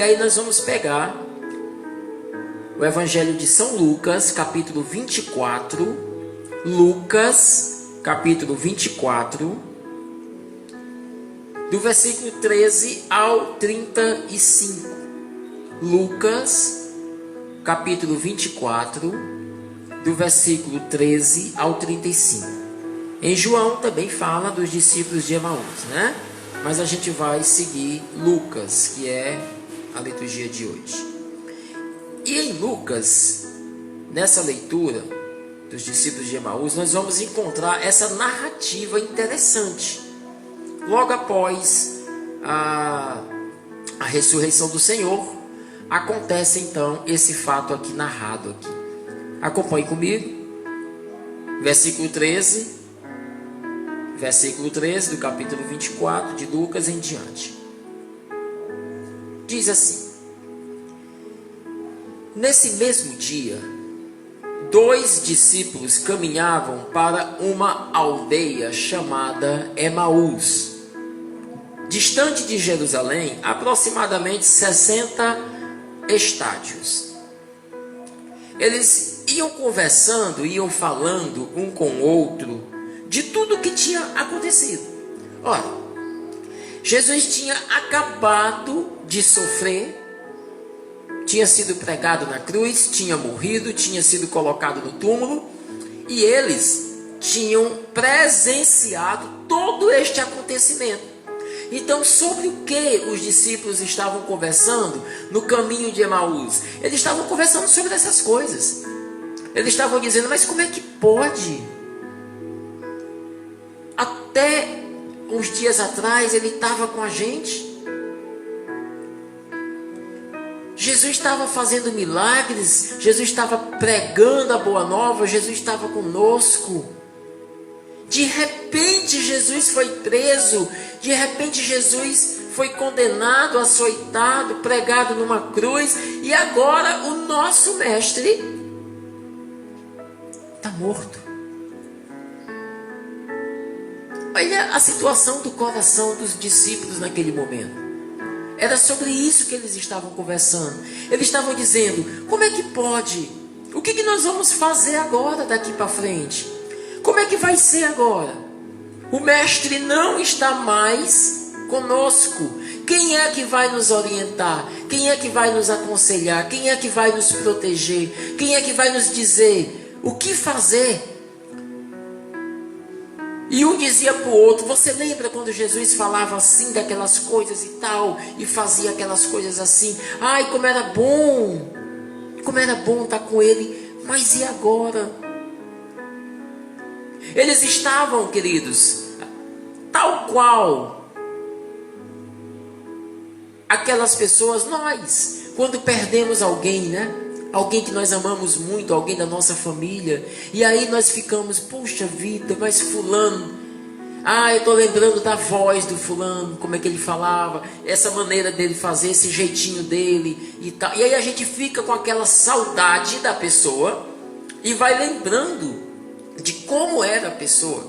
aí nós vamos pegar o Evangelho de São Lucas, capítulo 24. Lucas, capítulo 24, do versículo 13 ao 35. Lucas, capítulo 24, do versículo 13 ao 35. Em João também fala dos discípulos de Emaús, né? Mas a gente vai seguir Lucas, que é a liturgia de hoje. E em Lucas, nessa leitura dos discípulos de Emaús, nós vamos encontrar essa narrativa interessante. Logo após a ressurreição do Senhor, acontece então esse fato aqui narrado aqui. Acompanhe comigo. Versículo 13 do capítulo 24 de Lucas em diante. Diz assim: nesse mesmo dia, 2 discípulos caminhavam para uma aldeia chamada Emaús, distante de Jerusalém, aproximadamente 60 estádios. Eles iam conversando, iam falando um com o outro de tudo o que tinha acontecido. Ora, Jesus tinha acabado de sofrer, tinha sido pregado na cruz, tinha morrido, tinha sido colocado no túmulo, e eles tinham presenciado todo este acontecimento. Então, sobre o que os discípulos estavam conversando no caminho de Emaús? Eles estavam conversando sobre essas coisas. Eles estavam dizendo: mas como é que pode? Até uns dias atrás ele estava com a gente. Jesus estava fazendo milagres, Jesus estava pregando a boa nova, Jesus estava conosco. De repente Jesus foi preso, de repente Jesus foi condenado, açoitado, pregado numa cruz, e agora o nosso mestre está morto. Olha a situação do coração dos discípulos naquele momento. Era sobre isso que eles estavam conversando. Eles estavam dizendo: como é que pode? O que nós vamos fazer agora daqui para frente? Como é que vai ser agora? O mestre não está mais conosco. Quem é que vai nos orientar? Quem é que vai nos aconselhar? Quem é que vai nos proteger? Quem é que vai nos dizer o que fazer? E um dizia para o outro: você lembra quando Jesus falava assim daquelas coisas e tal, e fazia aquelas coisas assim? Ai, como era bom estar com ele. Mas e agora? Eles estavam, queridos, tal qual aquelas pessoas, nós, quando perdemos alguém, né? Alguém que nós amamos muito, alguém da nossa família, e aí nós ficamos: puxa vida, mas fulano, eu estou lembrando da voz do fulano, como é que ele falava, essa maneira dele fazer, esse jeitinho dele e tal. E aí a gente fica com aquela saudade da pessoa e vai lembrando de como era a pessoa.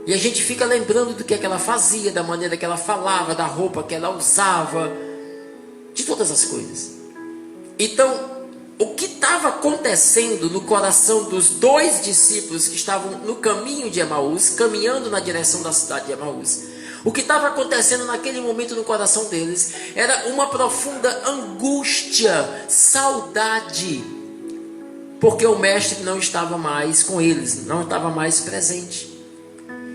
E a gente fica lembrando do que ela fazia, da maneira que ela falava, da roupa que ela usava, de todas as coisas. Então, o que estava acontecendo no coração dos 2 discípulos que estavam no caminho de Emaús, caminhando na direção da cidade de Emaús, o que estava acontecendo naquele momento no coração deles era uma profunda angústia, saudade, porque o mestre não estava mais com eles, não estava mais presente.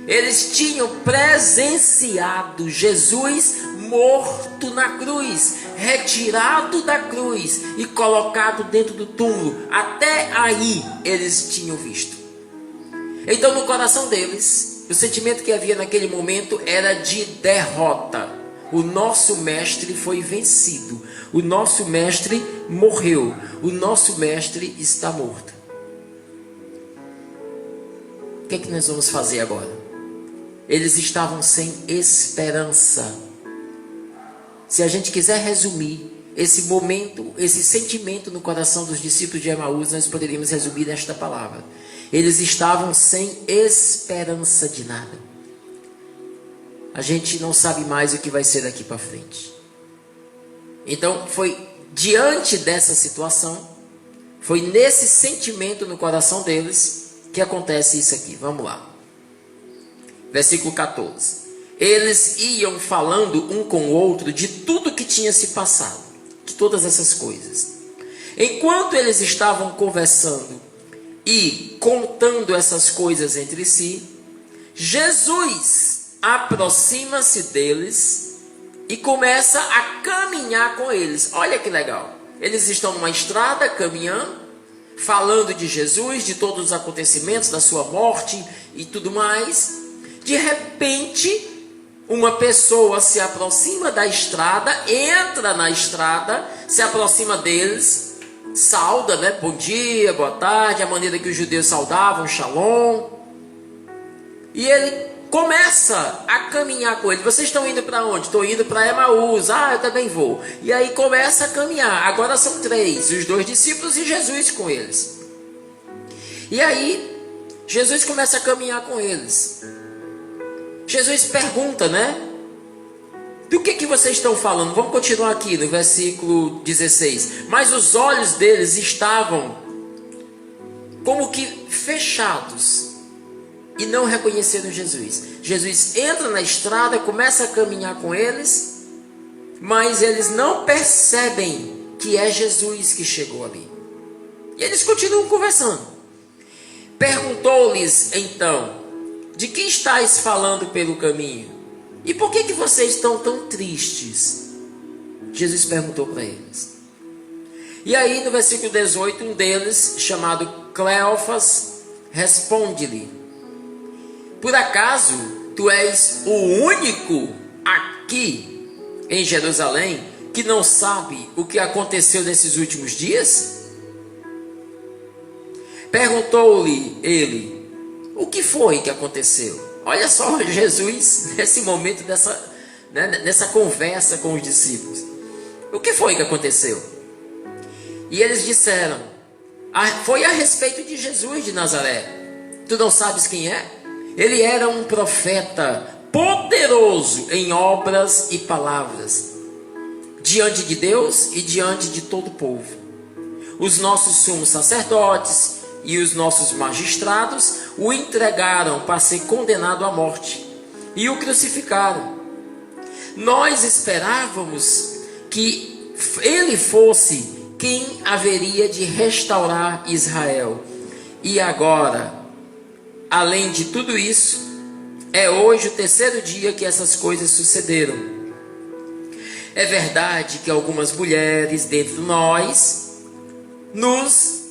Eles tinham presenciado Jesus morto na cruz, retirado da cruz e colocado dentro do túmulo. Até aí eles tinham visto. Então, no coração deles, o sentimento que havia naquele momento era de derrota. O nosso mestre foi vencido, o nosso mestre morreu, o nosso mestre está morto. O que é que nós vamos fazer agora? Eles estavam sem esperança. Se a gente quiser resumir esse momento, esse sentimento no coração dos discípulos de Emaús, nós poderíamos resumir nesta palavra: eles estavam sem esperança de nada. A gente não sabe mais o que vai ser daqui para frente. Então foi diante dessa situação, foi nesse sentimento no coração deles que acontece isso aqui. Vamos lá. Versículo 14. Eles iam falando um com o outro de tudo que tinha se passado, de todas essas coisas. Enquanto eles estavam conversando e contando essas coisas entre si, Jesus aproxima-se deles e começa a caminhar com eles. Olha que legal. Eles estão numa estrada caminhando, falando de Jesus, de todos os acontecimentos da sua morte e tudo mais. De repente, uma pessoa se aproxima da estrada, entra na estrada, se aproxima deles, sauda, né? Bom dia, boa tarde, a maneira que os judeus saudavam, shalom. E ele começa a caminhar com ele. Vocês estão indo para onde? Estou indo para Emaús. Ah, eu também vou. E aí começa a caminhar. Agora são 3, os 2 discípulos e Jesus com eles. E aí, Jesus começa a caminhar com eles. Jesus pergunta, né? Do que vocês estão falando? Vamos continuar aqui no versículo 16. Mas os olhos deles estavam como que fechados e não reconheceram Jesus. Jesus entra na estrada, começa a caminhar com eles, mas eles não percebem que é Jesus que chegou ali. E eles continuam conversando. Perguntou-lhes então: de que estáis falando pelo caminho? E por que vocês estão tão tristes? Jesus perguntou para eles. E aí no versículo 18, um deles, chamado Cleofas, responde-lhe: por acaso tu és o único aqui em Jerusalém que não sabe o que aconteceu nesses últimos dias? Perguntou-lhe ele: o que foi que aconteceu? Olha só Jesus nesse momento nessa conversa com os discípulos. O que foi que aconteceu? E eles disseram: foi a respeito de Jesus de Nazaré. Tu não sabes quem é? Ele era um profeta poderoso em obras e palavras, diante de Deus e diante de todo o povo. Os nossos sumos sacerdotes e os nossos magistrados o entregaram para ser condenado à morte e o crucificaram. Nós esperávamos que ele fosse quem haveria de restaurar Israel. E agora, além de tudo isso, é hoje o 3º dia que essas coisas sucederam. É verdade que algumas mulheres dentre nós nos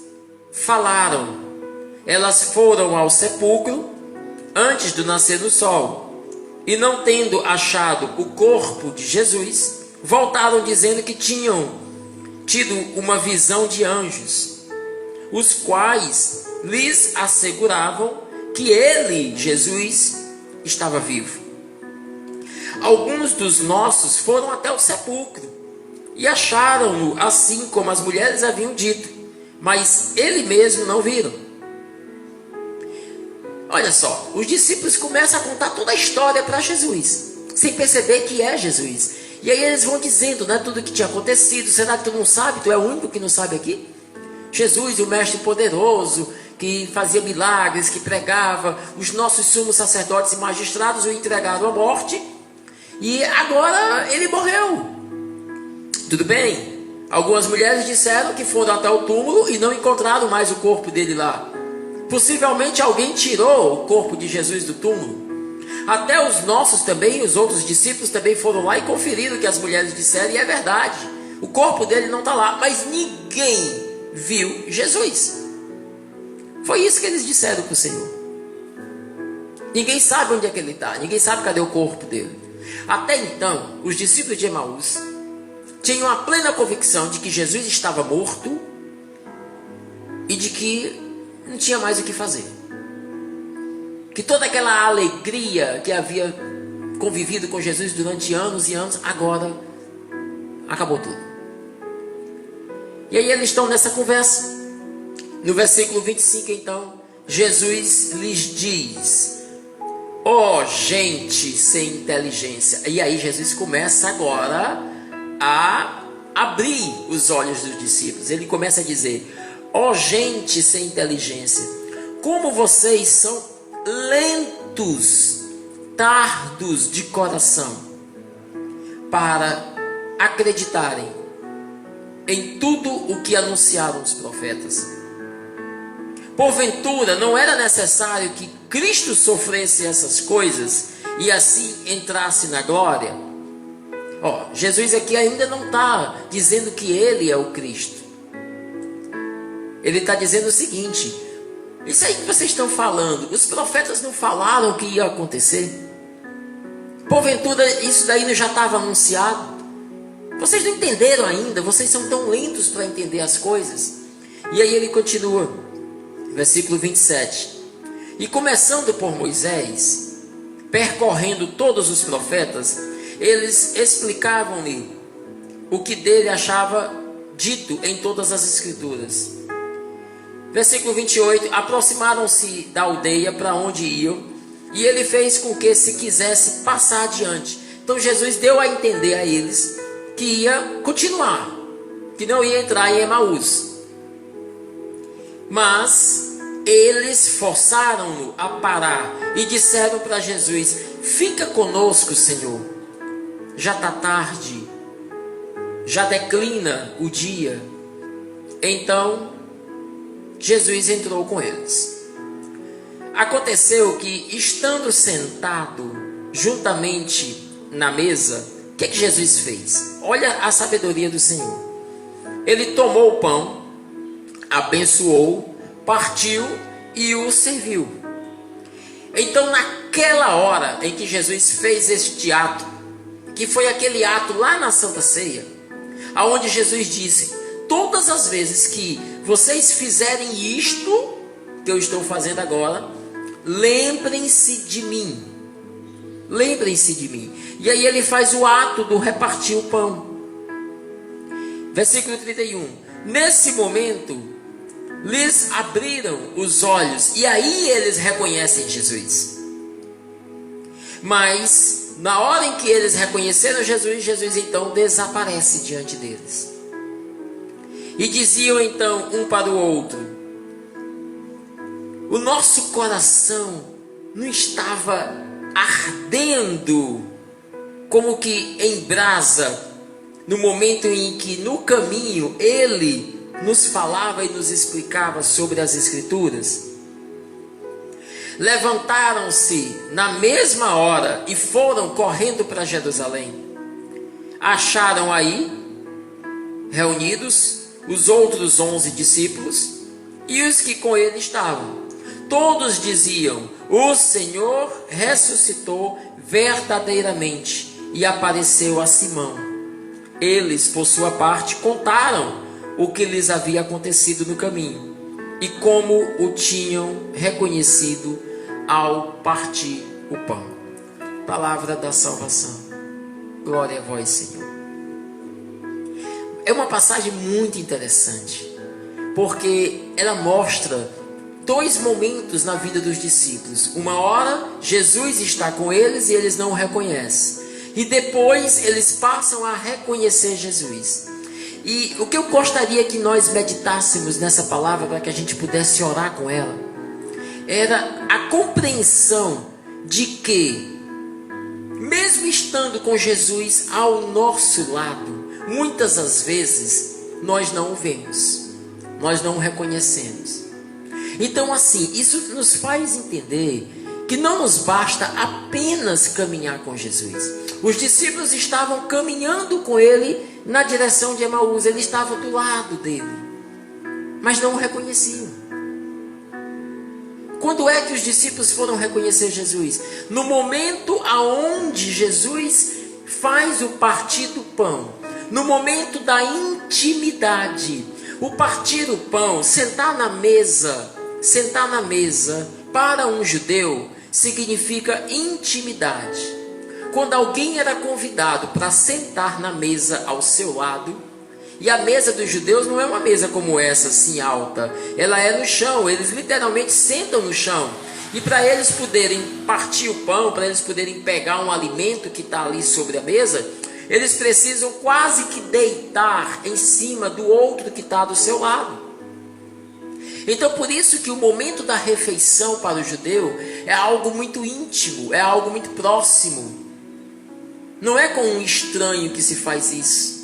falaram. Elas foram ao sepulcro antes do nascer do sol, e não tendo achado o corpo de Jesus, voltaram dizendo que tinham tido uma visão de anjos, os quais lhes asseguravam que ele, Jesus, estava vivo. Alguns dos nossos foram até o sepulcro e acharam-no assim como as mulheres haviam dito, mas ele mesmo não viram. Olha só, os discípulos começam a contar toda a história para Jesus, sem perceber que é Jesus. E aí eles vão dizendo, né, tudo o que tinha acontecido. Será que tu não sabe? Tu é o único que não sabe aqui? Jesus, o mestre poderoso, que fazia milagres, que pregava, os nossos sumos sacerdotes e magistrados o entregaram à morte, e agora ele morreu. Tudo bem? Algumas mulheres disseram que foram até o túmulo e não encontraram mais o corpo dele lá. Possivelmente alguém tirou o corpo de Jesus do túmulo. Até os nossos também, os outros discípulos também foram lá e conferiram o que as mulheres disseram, e é verdade. O corpo dele não está lá, mas ninguém viu Jesus. Foi isso que eles disseram para o Senhor. Ninguém sabe onde é que ele está, ninguém sabe cadê o corpo dele. Até então, os discípulos de Emaús tinham a plena convicção de que Jesus estava morto e de que não tinha mais o que fazer. Que toda aquela alegria que havia convivido com Jesus durante anos e anos, agora acabou tudo. E aí eles estão nessa conversa. No versículo 25, então, Jesus lhes diz: ó gente sem inteligência. E aí Jesus começa agora a abrir os olhos dos discípulos. Ele começa a dizer: ó gente sem inteligência, como vocês são lentos, tardos de coração, para acreditarem em tudo o que anunciaram os profetas. Porventura não era necessário que Cristo sofresse essas coisas e assim entrasse na glória? Jesus aqui ainda não está dizendo que ele é o Cristo. Ele está dizendo o seguinte: isso aí que vocês estão falando, os profetas não falaram o que ia acontecer? Porventura isso daí não já estava anunciado? Vocês não entenderam ainda, vocês são tão lentos para entender as coisas. E aí ele continua, versículo 27. E começando por Moisés, percorrendo todos os profetas, eles explicavam-lhe o que dele achava dito em todas as escrituras. Versículo 28, aproximaram-se da aldeia para onde iam, e ele fez com que se quisesse passar adiante. Então Jesus deu a entender a eles que ia continuar, que não ia entrar em Emaús. Mas eles forçaram-no a parar e disseram para Jesus: fica conosco, Senhor, já está tarde, já declina o dia. Então Jesus entrou com eles. Aconteceu que, estando sentado juntamente na mesa, o que Jesus fez? Olha a sabedoria do Senhor. Ele tomou o pão, abençoou, partiu e o serviu. Então, naquela hora em que Jesus fez este ato, que foi aquele ato lá na Santa Ceia, aonde Jesus disse: todas as vezes que vocês fizerem isto que eu estou fazendo agora, lembrem-se de mim. Lembrem-se de mim. E aí ele faz o ato do repartir o pão. Versículo 31. Nesse momento, lhes abriram os olhos, e aí eles reconhecem Jesus. Mas na hora em que eles reconheceram Jesus, Jesus então desaparece diante deles. E diziam então um para o outro: o nosso coração não estava ardendo como que em brasa, no momento em que no caminho ele nos falava e nos explicava sobre as Escrituras? Levantaram-se na mesma hora e foram correndo para Jerusalém. Acharam aí reunidos os outros 11 discípulos e os que com ele estavam. Todos diziam: o Senhor ressuscitou verdadeiramente e apareceu a Simão. Eles, por sua parte, contaram o que lhes havia acontecido no caminho e como o tinham reconhecido ao partir o pão. Palavra da salvação. Glória a vós, Senhor. É uma passagem muito interessante, porque ela mostra dois momentos na vida dos discípulos. Uma hora Jesus está com eles e eles não o reconhecem, e depois eles passam a reconhecer Jesus. E o que eu gostaria que nós meditássemos nessa palavra, para que a gente pudesse orar com ela, era a compreensão de que, mesmo estando com Jesus ao nosso lado, muitas das vezes nós não o vemos, nós não o reconhecemos. Então, assim, isso nos faz entender que não nos basta apenas caminhar com Jesus. Os discípulos estavam caminhando com ele na direção de Emaús, ele estava do lado dele, mas não o reconheciam. Quando é que os discípulos foram reconhecer Jesus? No momento aonde Jesus faz o partir do pão, no momento da intimidade. O partir o pão, sentar na mesa para um judeu significa intimidade. Quando alguém era convidado para sentar na mesa ao seu lado, e a mesa dos judeus não é uma mesa como essa, assim alta, ela é no chão, eles literalmente sentam no chão. E para eles poderem partir o pão, para eles poderem pegar um alimento que está ali sobre a mesa, Eles precisam quase que deitar em cima do outro que está do seu lado. Então, por isso que o momento da refeição para o judeu é algo muito íntimo, é algo muito próximo. Não é com um estranho que se faz isso.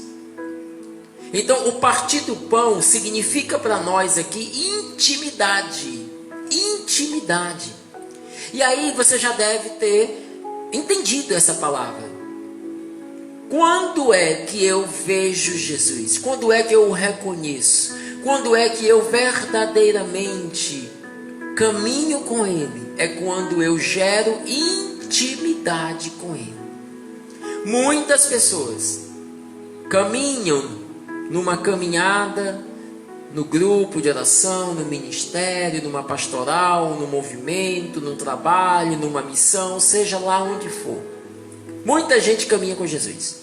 Então, o partir do pão significa para nós aqui intimidade. Intimidade. E aí você já deve ter entendido essa palavra. Quando é que eu vejo Jesus? Quando é que eu o reconheço? Quando é que eu verdadeiramente caminho com Ele? É quando eu gero intimidade com Ele. Muitas pessoas caminham numa caminhada, no grupo de oração, no ministério, numa pastoral, no movimento, no trabalho, numa missão, seja lá onde for. Muita gente caminha com Jesus.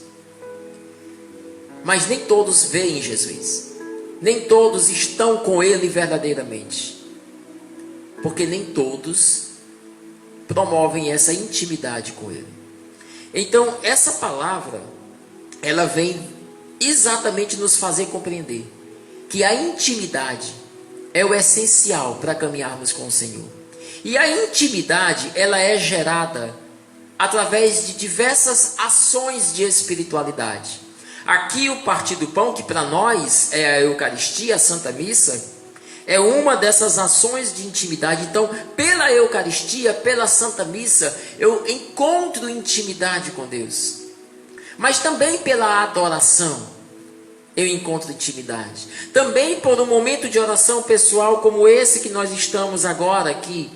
Mas nem todos veem Jesus. Nem todos estão com Ele verdadeiramente. Porque nem todos promovem essa intimidade com Ele. Então, essa palavra, ela vem exatamente nos fazer compreender que a intimidade é o essencial para caminharmos com o Senhor. E a intimidade, ela é gerada através de diversas ações de espiritualidade. Aqui o partir do pão, que para nós é a Eucaristia, a Santa Missa, é uma dessas ações de intimidade. Então, pela Eucaristia, pela Santa Missa, eu encontro intimidade com Deus. Mas também pela adoração eu encontro intimidade. Também por um momento de oração pessoal como esse que nós estamos agora aqui,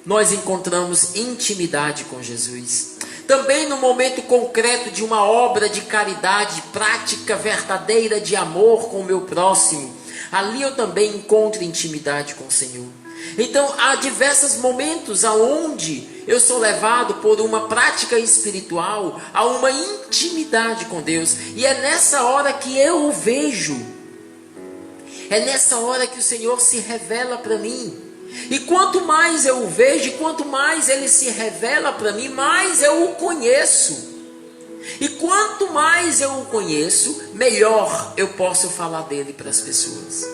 nós encontramos intimidade com Jesus. Também no momento concreto de uma obra de caridade, prática verdadeira de amor com o meu próximo, ali eu também encontro intimidade com o Senhor. Então há diversos momentos aonde eu sou levado por uma prática espiritual a uma intimidade com Deus. E é nessa hora que eu o vejo. É nessa hora que o Senhor se revela para mim. E quanto mais eu o vejo, quanto mais Ele se revela para mim, mais eu o conheço. E quanto mais eu o conheço, melhor eu posso falar dele para as pessoas.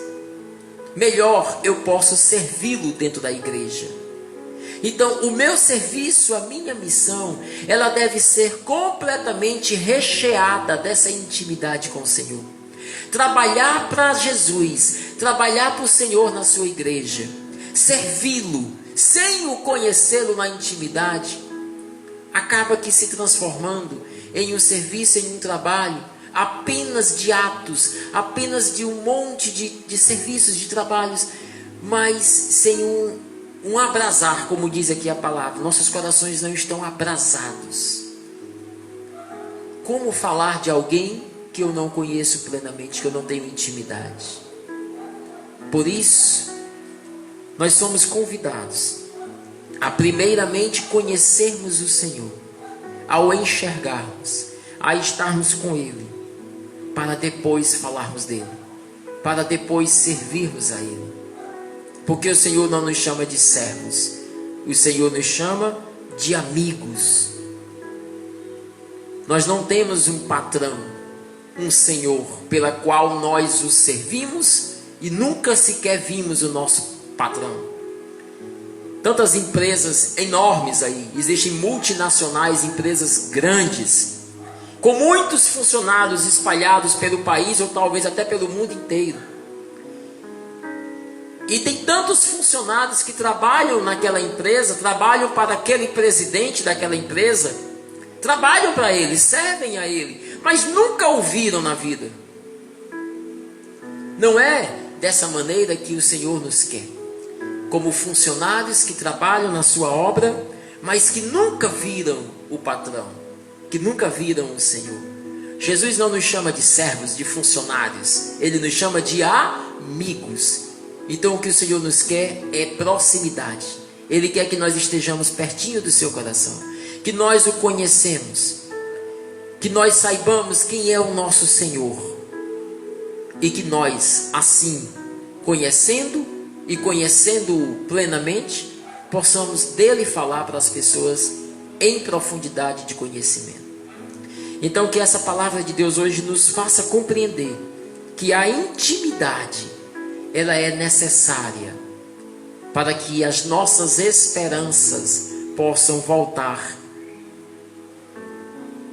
Melhor eu posso servi-lo dentro da igreja. Então, o meu serviço, a minha missão, ela deve ser completamente recheada dessa intimidade com o Senhor. Trabalhar para Jesus, trabalhar para o Senhor na sua igreja, servi-lo, sem o conhecê-lo na intimidade, acaba que se transformando em um serviço, em um trabalho, apenas de atos, apenas de um monte de serviços, de trabalhos, mas sem um abrasar, como diz aqui a palavra. Nossos corações não estão abrasados. Como falar de alguém que eu não conheço plenamente, que eu não tenho intimidade? Por isso, nós somos convidados a primeiramente conhecermos o Senhor, ao enxergarmos, a estarmos com Ele, para depois falarmos dele, para depois servirmos a Ele. Porque o Senhor não nos chama de servos, o Senhor nos chama de amigos. Nós não temos um patrão, um Senhor pela qual nós o servimos e nunca sequer vimos o nosso patrão. Tantas empresas enormes aí, existem multinacionais, empresas grandes, com muitos funcionários espalhados pelo país ou talvez até pelo mundo inteiro. E tem tantos funcionários que trabalham naquela empresa, trabalham para aquele presidente daquela empresa, trabalham para ele, servem a ele, mas nunca o viram na vida. Não é dessa maneira que o Senhor nos quer, como funcionários que trabalham na sua obra, mas que nunca viram o patrão, que nunca viram o Senhor. Jesus não nos chama de servos, de funcionários, Ele nos chama de amigos. Então o que o Senhor nos quer é proximidade. Ele quer que nós estejamos pertinho do seu coração, que nós o conhecemos, que nós saibamos quem é o nosso Senhor, e que nós, assim, conhecendo e conhecendo-o plenamente, possamos dele falar para as pessoas em profundidade de conhecimento. Então que essa palavra de Deus hoje nos faça compreender que a intimidade, ela é necessária para que as nossas esperanças possam voltar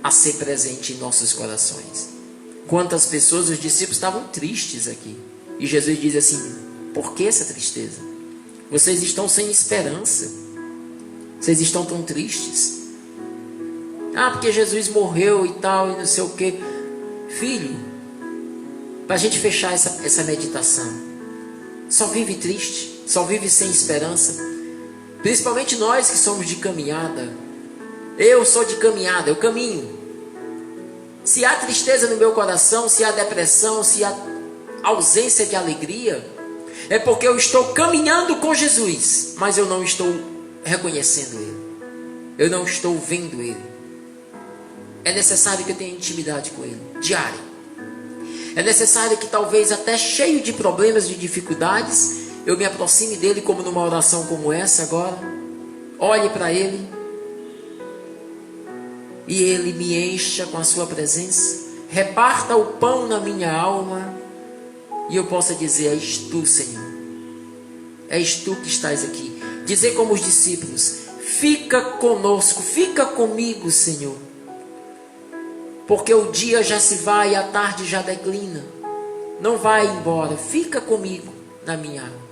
a ser presente em nossos corações. Quantas pessoas, os discípulos estavam tristes aqui, e Jesus diz assim: por que essa tristeza? Vocês estão sem esperança, vocês estão tão tristes. Ah, porque Jesus morreu e tal, e não sei o que. Filho, para a gente fechar essa meditação, só vive triste, só vive sem esperança, principalmente nós que somos de caminhada. Eu sou de caminhada, eu caminho. Se há tristeza no meu coração, se há depressão, se há ausência de alegria, é porque eu estou caminhando com Jesus, mas eu não estou reconhecendo Ele, eu não estou vendo Ele. É necessário que eu tenha intimidade com Ele, diária. É necessário que, talvez até cheio de problemas, de dificuldades, eu me aproxime dEle, como numa oração como essa agora. Olhe para Ele e Ele me encha com a sua presença, reparta o pão na minha alma, e eu possa dizer: és tu, Senhor, és tu que estás aqui. Dizer como os discípulos: fica conosco, fica comigo, Senhor, porque o dia já se vai, a tarde já declina, não vai embora, fica comigo na minha alma.